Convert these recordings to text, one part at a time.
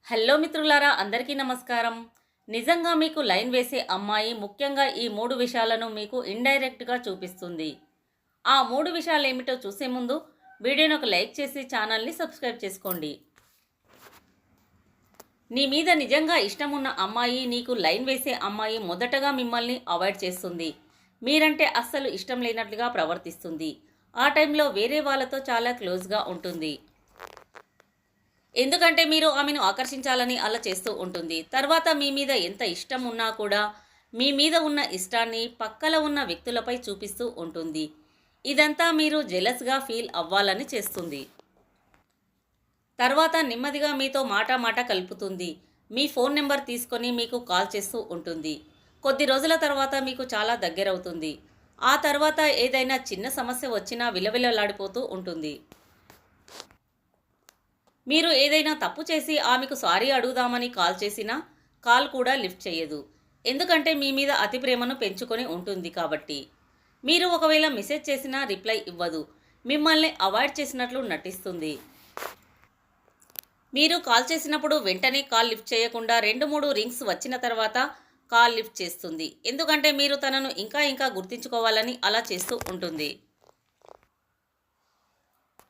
Hello మిత్రులారా, అందరికీ నమస్కారం. నిజంగా మీకు లైన్ వేసే అమ్మాయి ముఖ్యంగా ఈ 3 విషయాలను మీకు ఇండైరెక్ట్‌గా చూపిస్తుంది. ఆ 3 విషయాలేమిటో చూసే ముందు వీడియోని ఒక లైక్ చేసి ఛానల్‌ని సబ్స్క్రైబ్ చేసుకోండి. నీ మీద నిజంగా ఇష్టమున్న అమ్మాయి, నీకు లైన్ వేసే అమ్మాయి మొదటగా మిమ్మల్ని అవాయిడ్ చేస్తుంది. మీరంటే అస్సలు ఇష్టం లేనట్లుగా ప్రవర్తిస్తుంది. ఆ టైంలో వేరే వాళ్ళతో చాలా క్లోజ్‌గా ఉంటుంది. ఎందుకంటే మీరు ఆమెను ఆకర్షించాలని అలా చేస్తూ ఉంటుంది. తర్వాత మీ మీద ఎంత ఇష్టం ఉన్నా కూడా మీ మీద ఉన్న ఇష్టాన్ని పక్కల ఉన్న వ్యక్తులపై చూపిస్తూ ఉంటుంది. ఇదంతా మీరు జెలస్గా ఫీల్ అవ్వాలని చేస్తుంది. తర్వాత నెమ్మదిగా మీతో మాట కలుపుతుంది. మీ ఫోన్ నెంబర్ తీసుకొని మీకు కాల్ చేస్తూ ఉంటుంది. కొద్ది రోజుల తర్వాత మీకు చాలా దగ్గరవుతుంది. ఆ తర్వాత ఏదైనా చిన్న సమస్య వచ్చినా విలవిలలాడిపోతూ ఉంటుంది. మీరు ఏదైనా తప్పు చేసి ఆమెకు సారీ అడుగుదామని కాల్ చేసినా కాల్ కూడా లిఫ్ట్ చేయదు. ఎందుకంటే మీ మీద అతి ప్రేమను పెంచుకొని ఉంటుంది కాబట్టి. మీరు ఒకవేళ మెసేజ్ చేసినా రిప్లై ఇవ్వదు. మిమ్మల్ని అవాయిడ్ చేసినట్లు నటిస్తుంది. మీరు కాల్ చేసినప్పుడు వెంటనే కాల్ లిఫ్ట్ చేయకుండా 2-3 రింగ్స్ వచ్చిన తర్వాత కాల్ లిఫ్ట్ చేస్తుంది. ఎందుకంటే మీరు తనను ఇంకా గుర్తించుకోవాలని అలా చేస్తూ ఉంటుంది.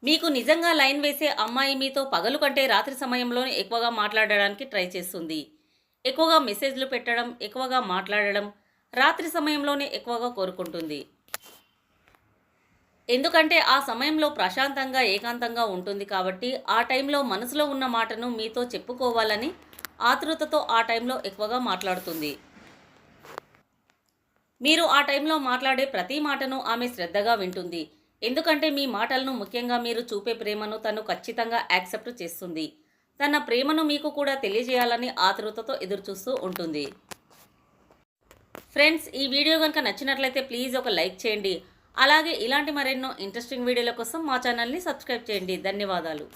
మీకు నిజంగా లైన్ వేసే అమ్మాయి మీతో పగలు కంటే రాత్రి సమయంలోనే ఎక్కువగా మాట్లాడడానికి ట్రై చేస్తుంది. ఎక్కువగా మెసేజ్లు పెట్టడం, ఎక్కువగా మాట్లాడడం రాత్రి సమయంలోనే ఎక్కువగా కోరుకుంటుంది. ఎందుకంటే ఆ సమయంలో ప్రశాంతంగా ఏకాంతంగా ఉంటుంది కాబట్టి ఆ టైంలో మనసులో ఉన్న మాటను మీతో చెప్పుకోవాలని ఆతృతతో ఆ టైంలో ఎక్కువగా మాట్లాడుతుంది. మీరు ఆ టైంలో మాట్లాడే ప్రతి మాటను ఆమె శ్రద్ధగా వింటుంది. ఎందుకంటే మీ మాటలను, ముఖ్యంగా మీరు చూపే ప్రేమను తను ఖచ్చితంగా యాక్సెప్ట్ చేస్తుంది. తన ప్రేమను మీకు కూడా తెలియజేయాలని ఆతృతతో ఎదురుచూస్తూ ఉంటుంది. ఫ్రెండ్స్, ఈ వీడియో కనుక నచ్చినట్లయితే ప్లీజ్ ఒక లైక్ చేయండి. అలాగే ఇలాంటి మరెన్నో ఇంట్రెస్టింగ్ వీడియోల కోసం మా ఛానల్ని సబ్స్క్రైబ్ చేయండి. ధన్యవాదాలు.